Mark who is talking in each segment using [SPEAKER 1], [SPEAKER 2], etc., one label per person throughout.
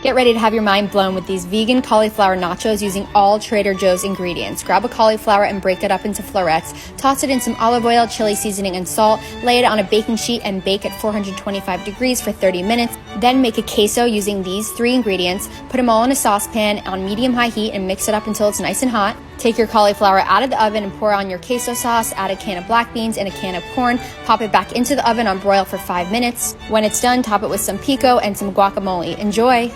[SPEAKER 1] Get ready to have your mind blown with these vegan cauliflower nachos using all Trader Joe's ingredients. Grab a cauliflower and break it up into florets. Toss it in some olive oil, chili seasoning, and salt. Lay it on a baking sheet and bake at 425 degrees for 30 minutes. Then make a queso using these 3 ingredients. Put them all in a saucepan on medium-high heat and mix it up until it's nice and hot. Take your cauliflower out of the oven and pour on your queso sauce. Add a can of black beans and a can of corn. Pop it back into the oven on broil for 5 minutes. When it's done, top it with some pico and some guacamole. Enjoy!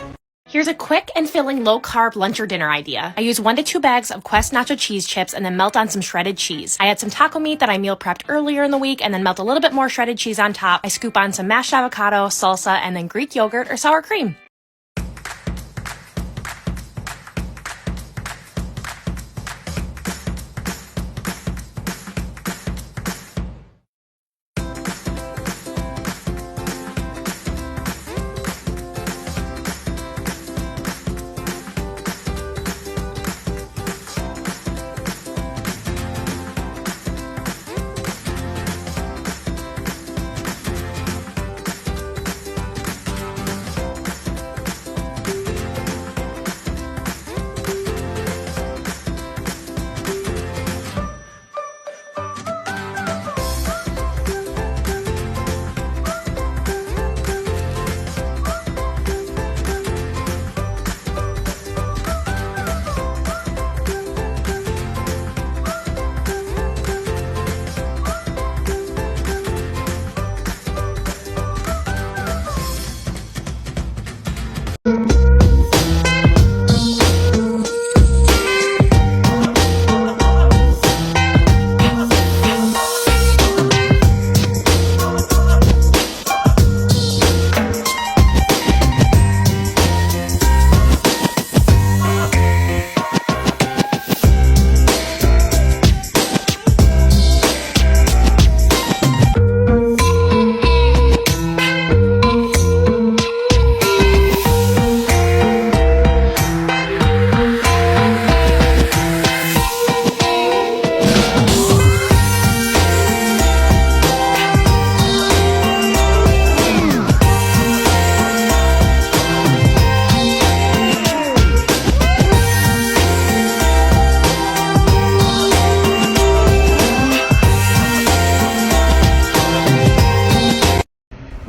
[SPEAKER 2] Here's a quick and filling low-carb lunch or dinner idea. I use 1 to 2 bags of Quest nacho cheese chips and then melt on some shredded cheese. I add some taco meat that I meal prepped earlier in the week and then melt a little bit more shredded cheese on top. I scoop on some mashed avocado, salsa, and then Greek yogurt or sour cream.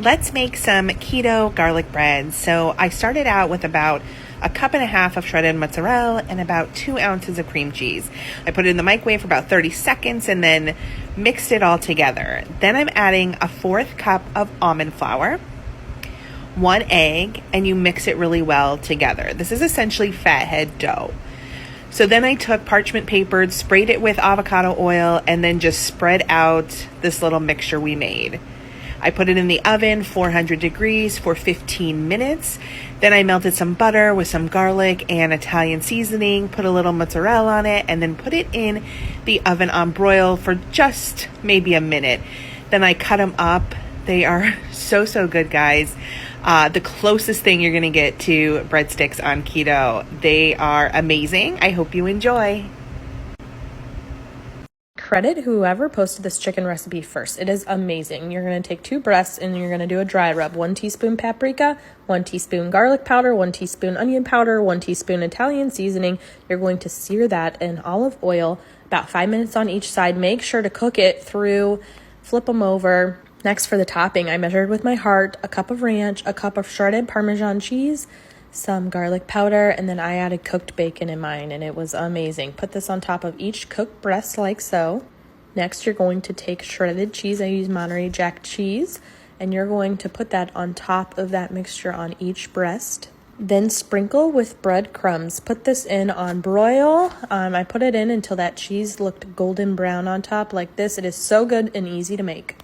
[SPEAKER 3] Let's make some keto garlic bread. So I started out with about 1.5 cups of shredded mozzarella and about 2 ounces of cream cheese. I put it in the microwave for about 30 seconds and then mixed it all together. Then I'm adding 1/4 cup of almond flour, 1 egg, and you mix it really well together. This is essentially fathead dough. So then I took parchment paper, sprayed it with avocado oil, and then just spread out this little mixture we made. I put it in the oven, 400 degrees for 15 minutes. Then I melted some butter with some garlic and Italian seasoning, put a little mozzarella on it, and then put it in the oven on broil for just maybe a minute. Then I cut them up. They are so good, guys. The closest thing you're going to get to breadsticks on keto. They are amazing. I hope you enjoy.
[SPEAKER 4] Credit whoever posted this chicken recipe first. It is amazing. You're going to take 2 breasts and you're going to do a dry rub. 1 teaspoon paprika, 1 teaspoon garlic powder, 1 teaspoon onion powder, 1 teaspoon Italian seasoning. You're going to sear that in olive oil about 5 minutes on each side. Make sure to cook it through, flip them over. Next, for the topping, I measured with my heart 1 cup of ranch, 1 cup of shredded Parmesan cheese, some garlic powder, and then I added cooked bacon in mine, and it was amazing. Put this on top of each cooked breast like so. Next, you're going to take shredded cheese. I use Monterey Jack cheese, and you're going to put that on top of that mixture on each breast. Then sprinkle with breadcrumbs. Put this in on broil. I put it in until that cheese looked golden brown on top like this. It is so good and easy to make.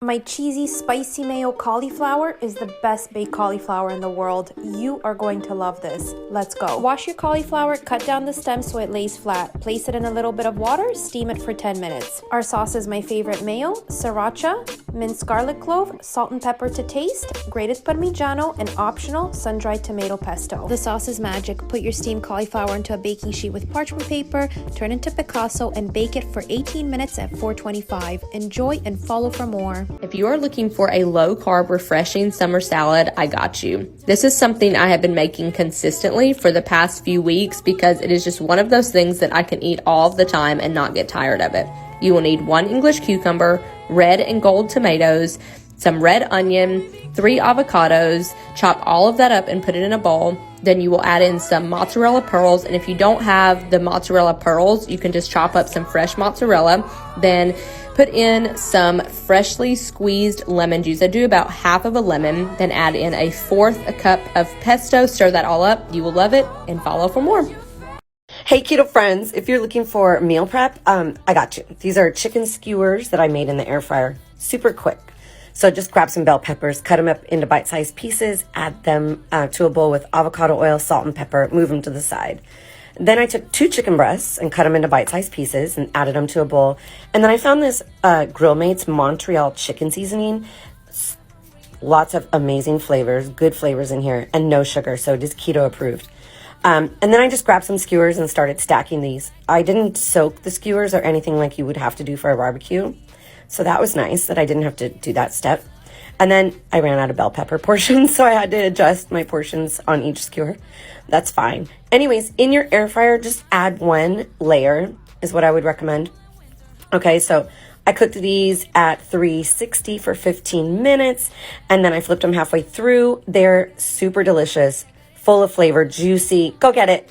[SPEAKER 5] My cheesy, spicy mayo cauliflower is the best baked cauliflower in the world. You are going to love this. Let's go. Wash your cauliflower, cut down the stem so it lays flat. Place it in a little bit of water, steam it for 10 minutes. Our sauce is my favorite mayo, sriracha, minced garlic clove, salt and pepper to taste, grated parmigiano, and optional sun-dried tomato pesto. The sauce is magic. Put your steamed cauliflower into a baking sheet with parchment paper, turn into Picasso, and bake it for 18 minutes at 425. Enjoy and follow for more.
[SPEAKER 4] If you are looking for a low-carb, refreshing summer salad, I got you. This is something I have been making consistently for the past few weeks because it is just one of those things that I can eat all the time and not get tired of it. You will need 1 English cucumber, red and gold tomatoes, some red onion, 3 avocados, chop all of that up and put it in a bowl. Then you will add in some mozzarella pearls, and if you don't have the mozzarella pearls, you can just chop up some fresh mozzarella. Then put in some freshly squeezed lemon juice. I do about half of a lemon, then add in a 1/4 cup of pesto. Stir that all up. You will love it, and follow for more.
[SPEAKER 6] Hey keto friends, if you're looking for meal prep, I got you. These are chicken skewers that I made in the air fryer. Super quick. So just grab some bell peppers, cut them up into bite-sized pieces, add them to a bowl with avocado oil, salt, and pepper, move them to the side. Then I took 2 chicken breasts and cut them into bite-sized pieces and added them to a bowl. And then I found this Grill Mates Montreal chicken seasoning. Lots of amazing flavors, good flavors in here, and no sugar, so it is keto approved. And then I just grabbed some skewers and started stacking these. I didn't soak the skewers or anything like you would have to do for a barbecue. So that was nice that I didn't have to do that step. And then I ran out of bell pepper portions, so I had to adjust my portions on each skewer. That's fine. Anyways, in your air fryer, just add 1 layer is what I would recommend. Okay, so I cooked these at 360 for 15 minutes, and then I flipped them halfway through. They're super delicious, full of flavor, juicy. Go get it.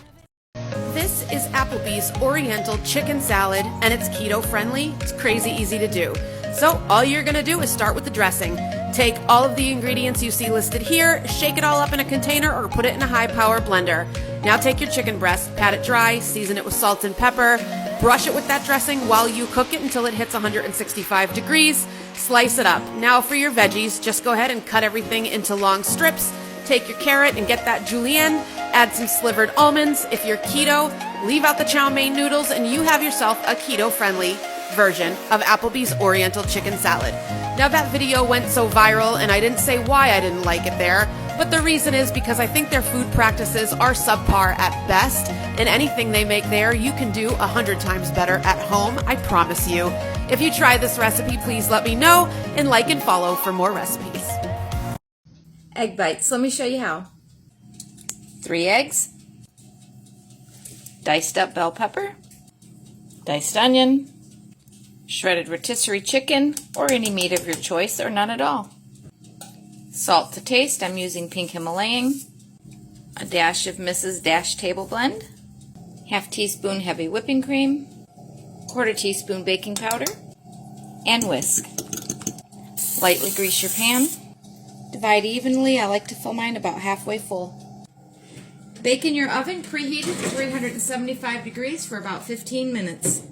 [SPEAKER 7] This is Applebee's Oriental chicken salad, and it's keto friendly. It's crazy easy to do. So all you're gonna do is start with the dressing. Take all of the ingredients you see listed here, shake it all up in a container or put it in a high power blender. Now take your chicken breast, pat it dry, season it with salt and pepper, brush it with that dressing while you cook it until it hits 165 degrees, slice it up. Now for your veggies, just go ahead and cut everything into long strips. Take your carrot and get that julienne, add some slivered almonds. If you're keto, leave out the chow mein noodles and you have yourself a keto-friendly version of Applebee's Oriental chicken salad. Now that video went so viral and I didn't say why I didn't like it there, but the reason is because I think their food practices are subpar at best, and anything they make there you can do 100 times better at home, I promise you. If you try this recipe, please let me know and like and follow for more recipes.
[SPEAKER 8] Egg bites. Let me show you how. 3 eggs, diced up bell pepper, diced onion, shredded rotisserie chicken, or any meat of your choice, or none at all. Salt to taste. I'm using pink Himalayan. A dash of Mrs. Dash Table Blend. 1/2 teaspoon heavy whipping cream. 1/4 teaspoon baking powder. And whisk. Lightly grease your pan. Divide evenly. I like to fill mine about halfway full. Bake in your oven preheated to 375 degrees for about 15 minutes.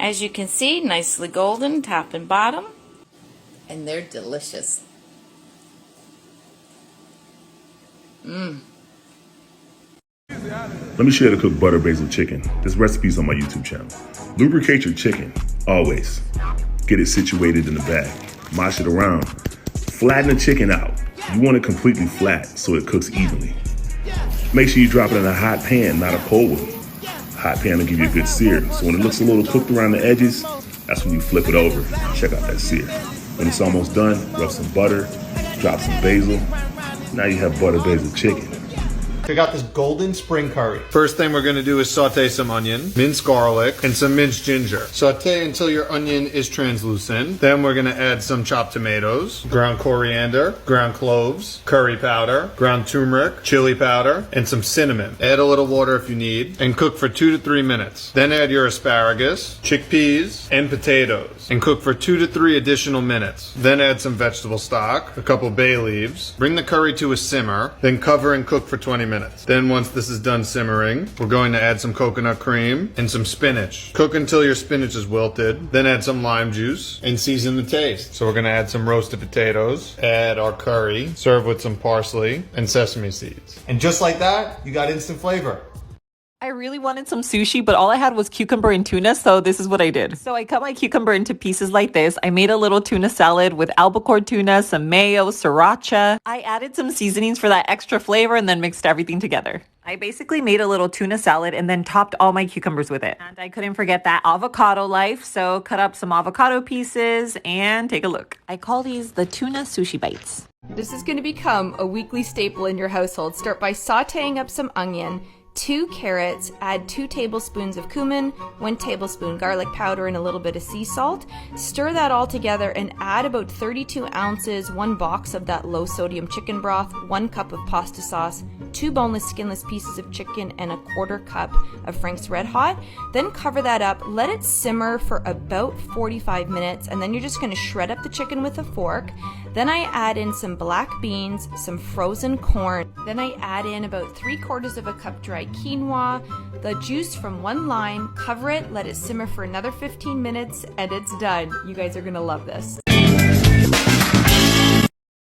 [SPEAKER 8] As you can see, nicely golden top and bottom. And they're delicious.
[SPEAKER 9] Let me show you how to cook butter basil chicken. This recipe is on my YouTube channel. Lubricate your chicken, always. Get it situated in the bag. Mash it around. Flatten the chicken out. You want it completely flat so it cooks evenly. Make sure you drop it in a hot pan, not a cold one. Hot pan will give you a good sear. So when it looks a little cooked around the edges, that's when you flip it over. Check out that sear. When it's almost done, rub some butter, drop some basil. Now you have butter basil chicken.
[SPEAKER 10] I got this golden spring curry. First thing we're gonna do is saute some onion, minced garlic, and some minced ginger. Saute until your onion is translucent. Then we're gonna add some chopped tomatoes, ground coriander, ground cloves, curry powder, ground turmeric, chili powder, and some cinnamon. Add a little water if you need, and cook for 2 to 3 minutes. Then add your asparagus, chickpeas, and potatoes, and cook for 2 to 3 additional minutes. Then add some vegetable stock, a couple bay leaves. Bring the curry to a simmer, then cover and cook for 20 minutes. Then once this is done simmering, we're going to add some coconut cream and some spinach. Cook until your spinach is wilted, then add some lime juice and season the taste. So we're going to add some roasted potatoes, add our curry, serve with some parsley and sesame seeds. And just like that, you got instant flavor.
[SPEAKER 11] I really wanted some sushi, but all I had was cucumber and tuna, so this is what I did. So I cut my cucumber into pieces like this. I made a little tuna salad with albacore tuna, some mayo, sriracha. I added some seasonings for that extra flavor and then mixed everything together. I basically made a little tuna salad and then topped all my cucumbers with it. And I couldn't forget that avocado life, so cut up some avocado pieces and take a look. I call these the tuna sushi bites.
[SPEAKER 12] This is going to become a weekly staple in your household. Start by sauteing up some onion, 2 carrots, add 2 tablespoons of cumin, 1 tablespoon garlic powder, and a little bit of sea salt. Stir that all together and add about 32 ounces, 1 box of that low sodium chicken broth, 1 cup of pasta sauce, 2 boneless skinless pieces of chicken, and a 1/4 cup of Frank's Red Hot. Then cover that up, let it simmer for about 45 minutes, and then you're just going to shred up the chicken with a fork. Then I add in some black beans, some frozen corn. Then I add in about 3/4 of a cup dried quinoa, the juice from 1 lime, cover it, let it simmer for another 15 minutes, and it's done. You guys are gonna love this.